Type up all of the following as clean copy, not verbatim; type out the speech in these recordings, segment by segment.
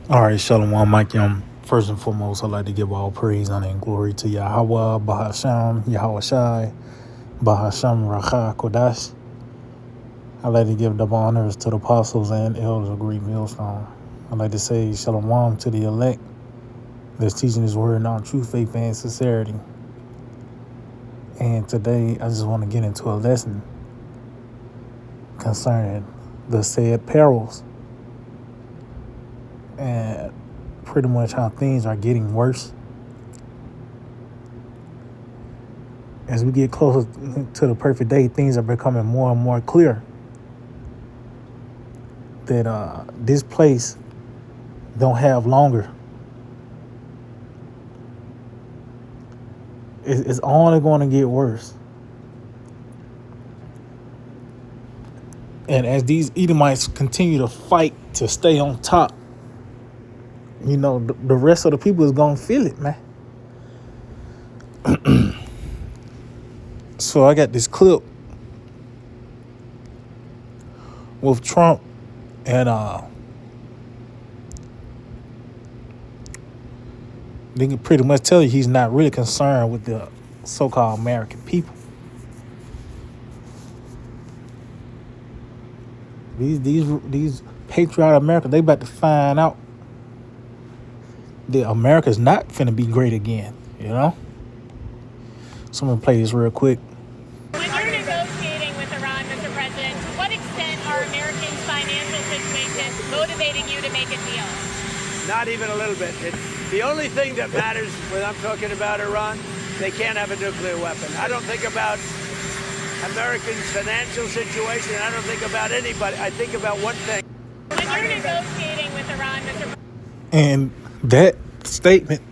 All right, Shalom, Mike. First and foremost, I'd like to give all praise, honor, and glory to Yahweh, Bahasham, Yahweh Shai, Bahasham, Racha, Kodash. I'd like to give double honors to the apostles and elders of Great Millstone. I'd like to say Shalom to the elect that's teaching His word in all true faith and sincerity. And today, I just want to get into a lesson concerning the Said Perils and pretty much how things are getting worse as we get closer to the perfect day. Things are becoming more and more clear that this place don't have longer. It's only going to get worse. And as these Edomites continue to fight to stay on top, the rest of the people is going to feel it, man. So I got this clip with Trump and they can pretty much tell you he's not really concerned with the so-called American people. These patriotic Americans, they about to find out that America's not finna be great again, So I'm gonna play this real quick. When you're negotiating with Iran, Mr. President, to what extent are Americans' financial situations motivating you to make a deal? Not even a little bit. The only thing that matters when I'm talking about Iran, they can't have a nuclear weapon. I don't think about Americans' financial situation. I don't think about anybody. I think about one thing. When you're negotiating with Iran, Mr. President. And that statement,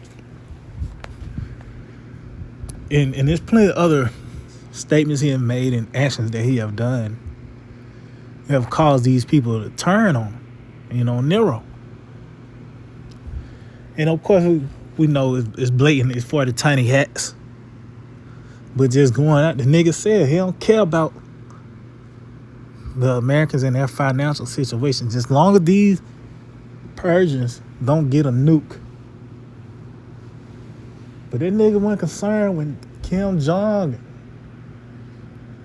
and there's plenty of other statements he have made and actions that he have done have caused these people to turn on him, Nero. And of course, we know it's blatant. It's for the tiny hats. But just going out, the nigga said he don't care about the Americans and their financial situation. Just long as these Persians don't get a nuke. But that nigga wasn't concerned when Kim Jong,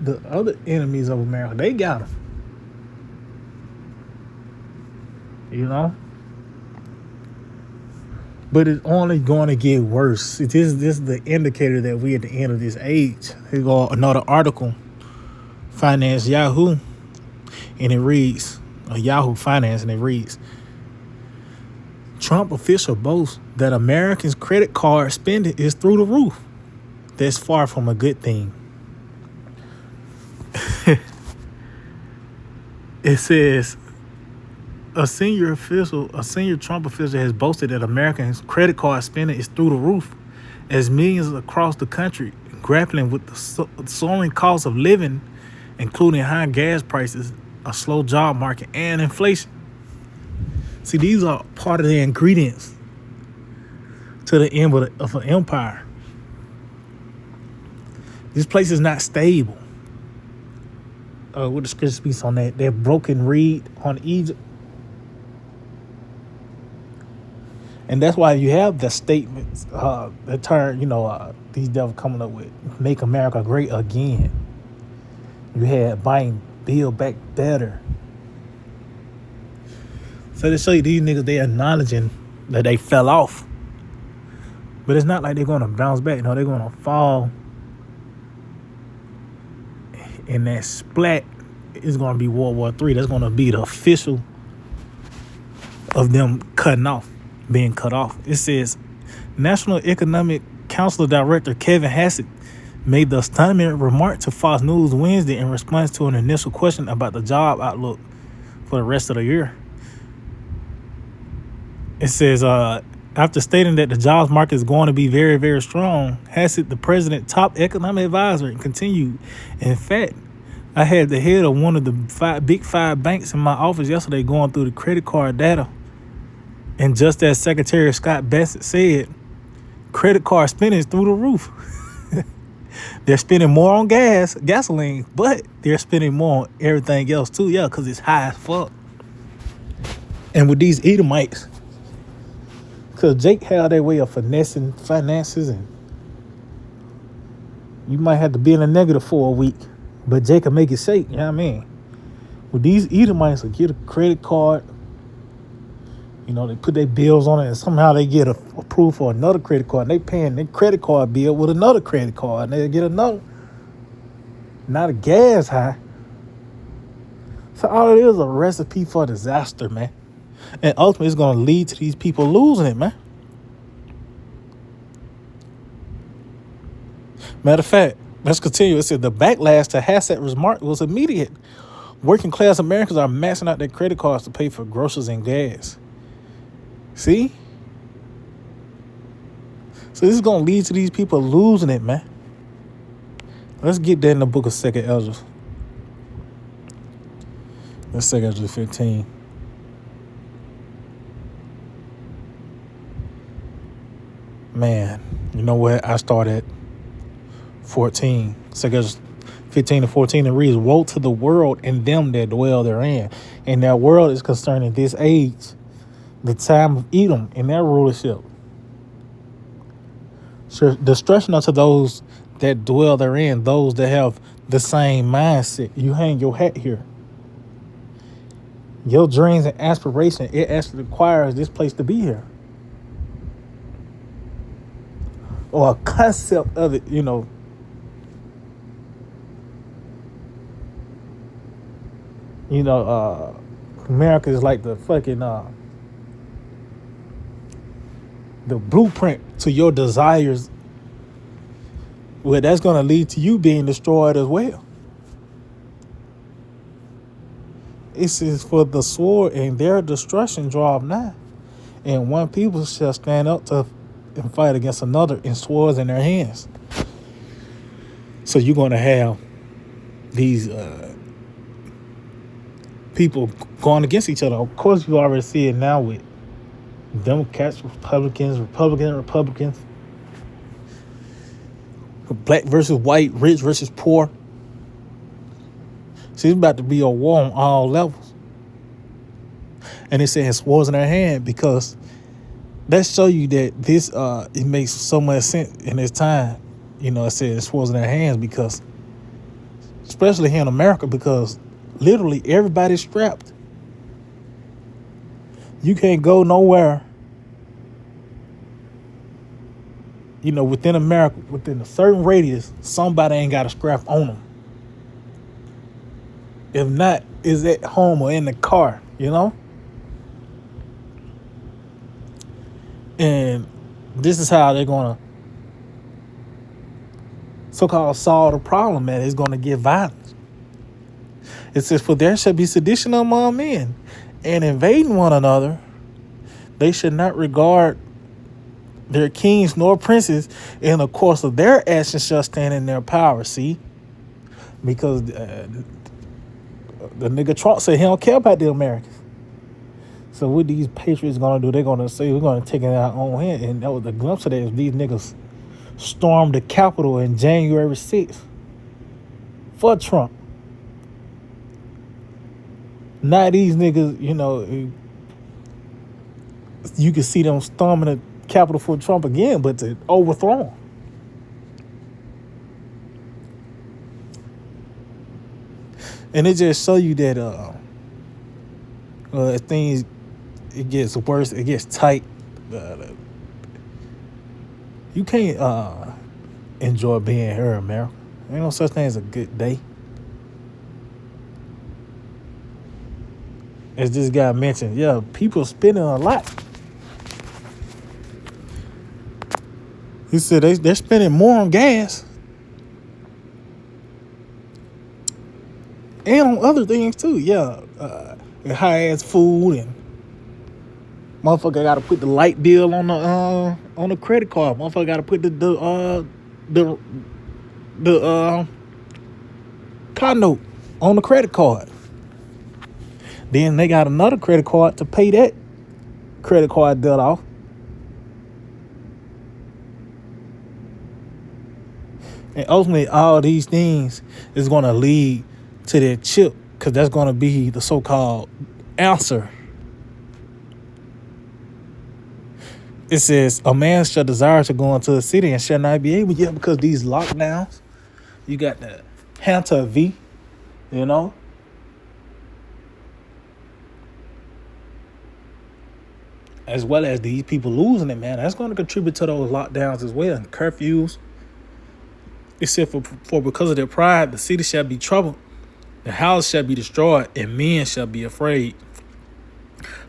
the other enemies of America, they got him. But it's only going to get worse. This is the indicator that we at the end of this age. Here go another article, Finance Yahoo, and it reads, Yahoo Finance, and it reads, Trump official boasts that Americans' credit card spending is through the roof. That's far from a good thing. It says, a senior Trump official has boasted that Americans' credit card spending is through the roof as millions across the country grappling with the soaring cost of living, including high gas prices, a slow job market, and inflation. See, these are part of the ingredients to the end of an empire. This place is not stable. What the scripture speaks on that? That broken reed on Egypt. And that's why you have the statements, the term, these devils coming up with, make America great again. You had buying Build Back Better. So to show you these niggas, they acknowledging that they fell off. But it's not like they're going to bounce back. No, they're going to fall. And that splat is going to be World War III. That's going to be the official of them being cut off. It says, National Economic Council Director Kevin Hassett made the stunning remark to Fox News Wednesday in response to an initial question about the job outlook for the rest of the year. It says, after stating that the jobs market is going to be very, very strong, Hassett, the president's top economic advisor, continued, in fact, I had the head of one of the big five banks in my office yesterday going through the credit card data. And just as Secretary Scott Bassett said, credit card spending is through the roof. They're spending more on gasoline, but they're spending more on everything else too, because it's high as fuck. And with these Edomites, Because Jake had their way of finessing finances, and you might have to be in a negative for a week, but Jake can make it shake. You know what I mean? With these Edomites, will get a credit card. You know, they put their bills on it, and somehow they get approved for another credit card. And they paying their credit card bill with another credit card, and they get another. Not a gas high. So all it is a recipe for disaster, man. And ultimately, it's going to lead to these people losing it, man. Matter of fact, let's continue. It said the backlash to Hassel's remark was immediate. Working class Americans are maxing out their credit cards to pay for groceries and gas. See? So this is going to lead to these people losing it, man. Let's get that in the book of 2nd Ezra. That's 2nd Ezra 15. Man, you know what? I started at 14. 2nd Ezra 15 to 14, and reads, woe to the world and them that dwell therein. And that world is concerning this age, the time of Edom and their rulership. So destruction unto those that dwell therein, those that have the same mindset. You hang your hat here. Your dreams and aspirations, it actually requires this place to be here. Or a concept of it, you know. America is like the fucking the blueprint to your desires. Well, that's going to lead to you being destroyed as well. It says, for the sword and their destruction draweth nigh, and one people shall stand up to and fight against another in swords in their hands. So you're going to have these people going against each other. Of course, you already see it now with Democrats, Republicans, black versus white, rich versus poor. So it's about to be a war on all levels. And it says swords in their hand because that show you that this it makes so much sense in this time. You know, it says swords in their hands because, especially here in America, because literally everybody's strapped. You can't go nowhere, you know, within America, within a certain radius, somebody ain't got a strap on them. If not, is at home or in the car, you know? And this is how they're going to so-called solve the problem, man. It's going to get violence. It says, for there shall be sedition among men, and invading one another. They should not regard their kings nor princes, and of course of their actions shall stand in their power. See? Because the nigga Trump said he don't care about the Americans. So what these patriots going to do, they're going to say we're going to take it in our own hand. And that was the glimpse of that. Is these niggas stormed the Capitol in January 6th for Trump. Now these niggas, you know, you can see them storming the Capitol for Trump again, but to overthrow him. And it just show you that things, it gets worse, it gets tight. You can't enjoy being here in America. Ain't no such thing as a good day. As this guy mentioned, yeah, people spending a lot. He said they're spending more on gas and on other things too. Yeah, high ass food, and motherfucker got to put the light bill on the credit card. Motherfucker got to put the car note on the credit card. Then they got another credit card to pay that credit card debt off. And ultimately, all these things is going to lead to that chip, because that's going to be the so-called answer. It says a man shall desire to go into a city and shall not be able yet because these lockdowns. You got the Hanta V, you know. As well as these people losing it, man. That's going to contribute to those lockdowns as well and curfews. It said for because of their pride, the city shall be troubled, the house shall be destroyed, and men shall be afraid.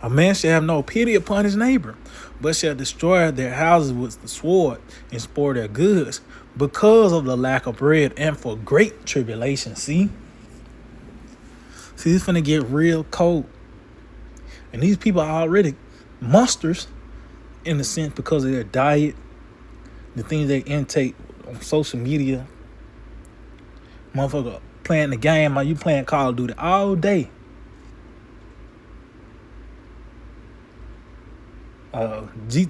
A man shall have no pity upon his neighbor, but shall destroy their houses with the sword and spoil their goods because of the lack of bread and for great tribulation. See, it's finna get real cold. And these people are already monsters in a sense because of their diet, the things they intake on social media. Motherfucker playing the game while you playing Call of Duty all day.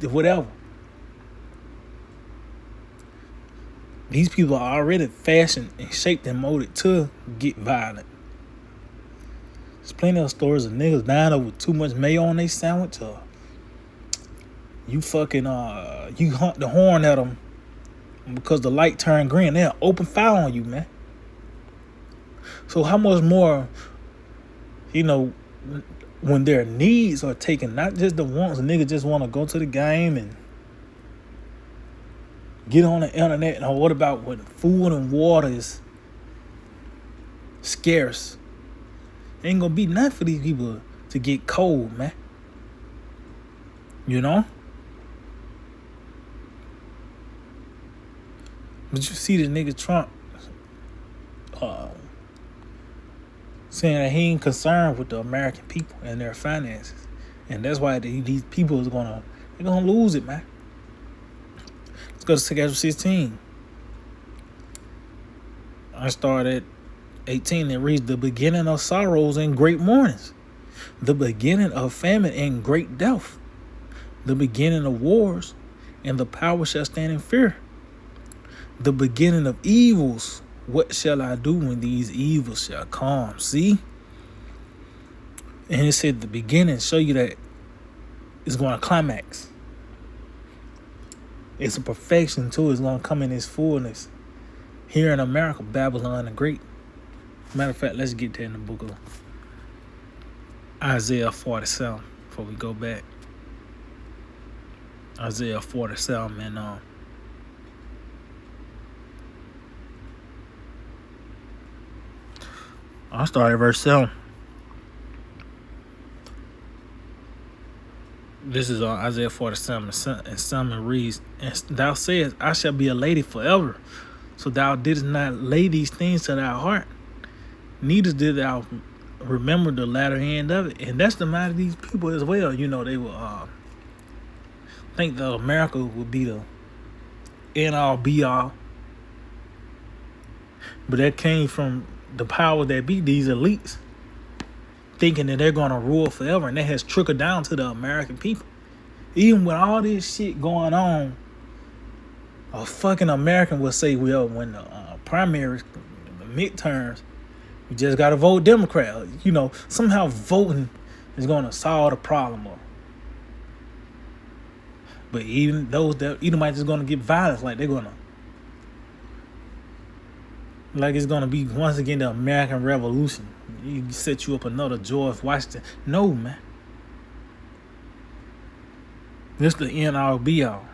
Whatever. These people are already fashioned and shaped and molded to get violent. There's plenty of stories of niggas dying over too much mayo on their sandwich. You fucking you hunt the horn at them because the light turned green. They'll open fire on you, man. So how much more, when their needs are taken, not just the wants. A nigga just want to go to the game and get on the internet. And what about when food and water is scarce? Ain't gonna be nothing for these people to get cold, man. You know? But you see this nigga Trump saying that he ain't concerned with the American people and their finances. And that's why these people they're gonna lose it, man. Let's go to schedule 16. I started at 18. It reads, the beginning of sorrows and great mournings, the beginning of famine and great death, the beginning of wars, and the power shall stand in fear. The beginning of evils, what shall I do when these evils shall come? See? And it said the beginning show you that it's going to climax. It's a perfection too. It's going to come in its fullness. Here in America, Babylon the Great. Matter of fact, let's get there in the book of Isaiah 47 before we go back. Isaiah 47 and I'll start at verse 7. This is Isaiah 47 and 7 reads, and thou sayest, I shall be a lady forever. So thou didst not lay these things to thy heart, neither did thou remember the latter end of it. And that's the mind of these people as well. They will think that America would be the end all be all. But that came from the power that be these elites thinking that they're going to rule forever, and that has trickled down to the American people. Even with all this shit going on, a fucking American will say, well, when the primaries, the midterms, you just got to vote Democrat. Somehow voting is going to solve the problem. But even those that might just going to get violence, like they're going to, like it's going to be once again the American Revolution. You set you up another George Washington. No, man. This the end all be all.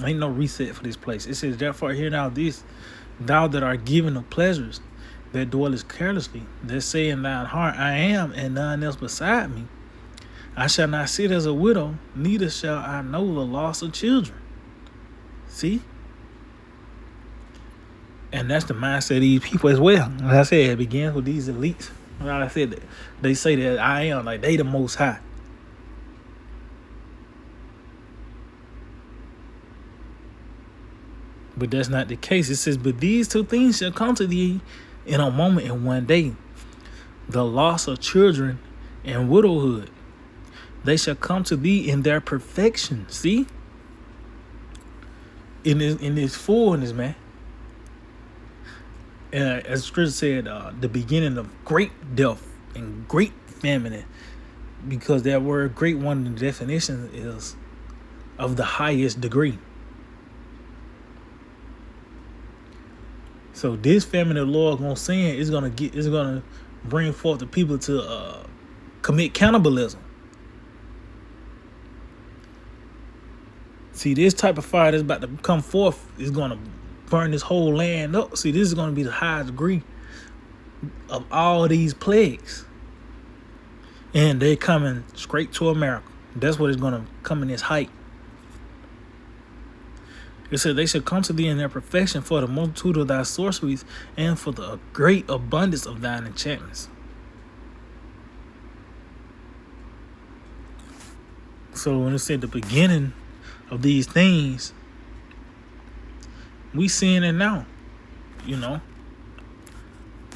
Ain't no reset for this place. It says, therefore hear now this, thou that art given of pleasures, that dwellest carelessly, that say in thine heart, I am, and none else beside me. I shall not sit as a widow, neither shall I know the loss of children. See? And that's the mindset of these people as well. As I said, it begins with these elites. Like I said, they say that I am, like they the most high. But that's not the case. It says, but these two things shall come to thee in a moment in one day. The loss of children and widowhood. They shall come to thee in their perfection. See? In this fullness, man. As Scripture said, the beginning of great death and great famine. Because that word great, one of the definitions is of the highest degree. So this famine the Lord gonna send is gonna bring forth the people to commit cannibalism. See, this type of fire that's about to come forth is gonna burn this whole land up. See, this is gonna be the highest degree of all these plagues, and they're coming straight to America. That's what is gonna come in this height. It said they should come to thee in their perfection for the multitude of thy sorceries and for the great abundance of thine enchantments. So when it said the beginning of these things, we seeing it now, you know.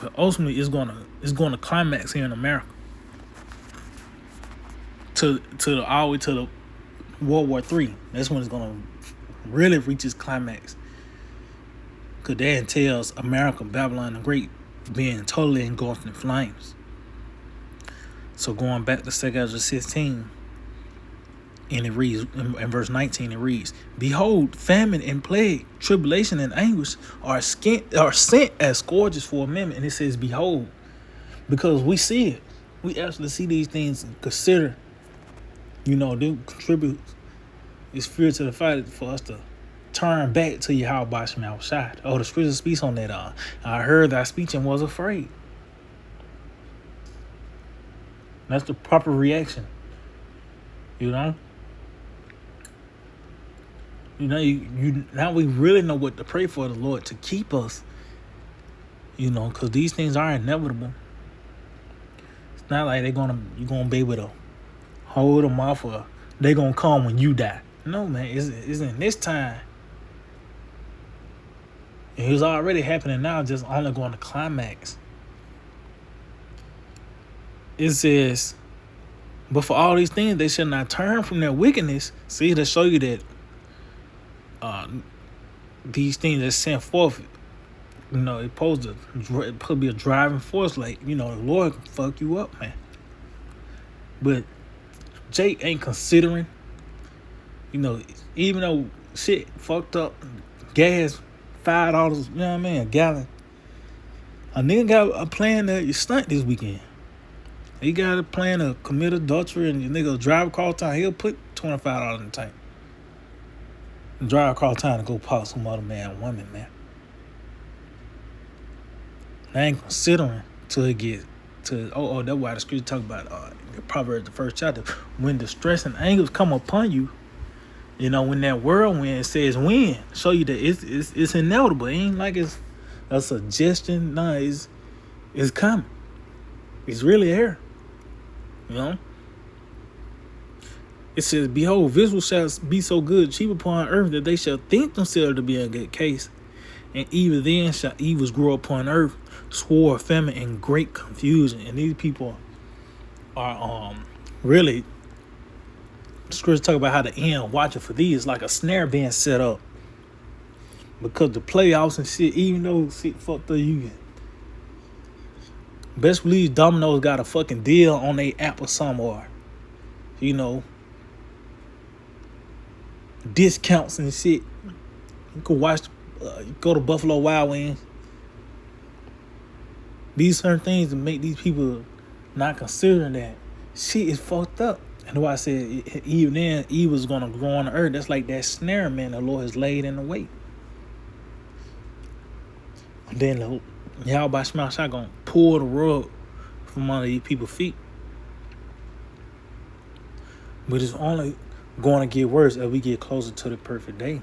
But ultimately it's gonna climax here in America. To all the way to the World War III. That's when it's gonna really reach its climax. Cause that entails America, Babylon the Great being totally engulfed in flames. So going back to 2 Ezra 16, and it reads in verse 19, it reads, behold, famine and plague, tribulation and anguish are sent as scourges for a moment. And it says behold, because we see it. We actually see these things and consider, you know, they contribute this fear to the fight for us to turn back to Yahweh Shema Shad. Oh, the scripture speaks on that. I heard thy speech and was afraid. That's the proper reaction. You know? You now we really know what to pray for the Lord to keep us. You know, because these things are inevitable. It's not like you're gonna be able to hold them off or they're gonna come when you die. No, man, it's in this time. And it's already happening now, just only going to climax. It says, but for all these things, they shall not turn from their wickedness. See, to show you that these things that sent forth, you know, it supposed to be a driving force. Like, you know, the Lord can fuck you up, man. But Jake ain't considering, you know, even though shit fucked up, gas $5, you know what I mean, a gallon. A nigga got a plan to stunt this weekend. He got a plan to commit adultery and the nigga drive across town. He'll put $25 in the tank. And drive across town to go pop some other man or woman, man. I ain't considering till it get to that's why the scripture talk about the Proverbs, the first chapter. When distress and angers come upon you, you know, when that whirlwind says when, show you that it's inevitable. It ain't like it's a suggestion. No, it's coming. It's really here. You know? It says, behold, visual shall be so good, cheap upon earth, that they shall think themselves to be a good case. And even then shall evils grow upon earth, swore, famine, and great confusion. And these people are really, the scriptures talk about how the end watching for these is like a snare being set up. Because the playoffs and shit, even though shit fucked up, you best believe Domino's got a fucking deal on their app or somewhere. You know, discounts and shit. You can watch, go to Buffalo Wild Wings. These certain things to make these people not considering that shit is fucked up. And why I said even then evil's gonna grow on the earth. That's like that snare, man, the Lord has laid in the way. And then Yahweh Shema Shai gonna pull the rug from under these people's feet. But it's only going to get worse as we get closer to the perfect day.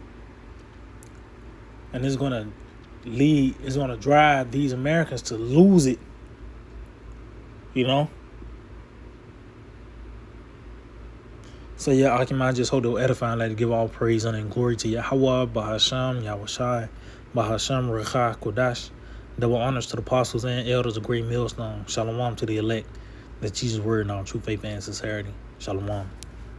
And it's gonna drive these Americans to lose it. You know? So yeah, I just hold the edifying, like to give all praise honor and glory to Yahweh, Bahasham, Yahushai, Bahasham, Rechah, Kodash. Double honors to the apostles and elders of Great Millstone. Shalom to the elect. That's Jesus' word in all true faith and sincerity. Shalom.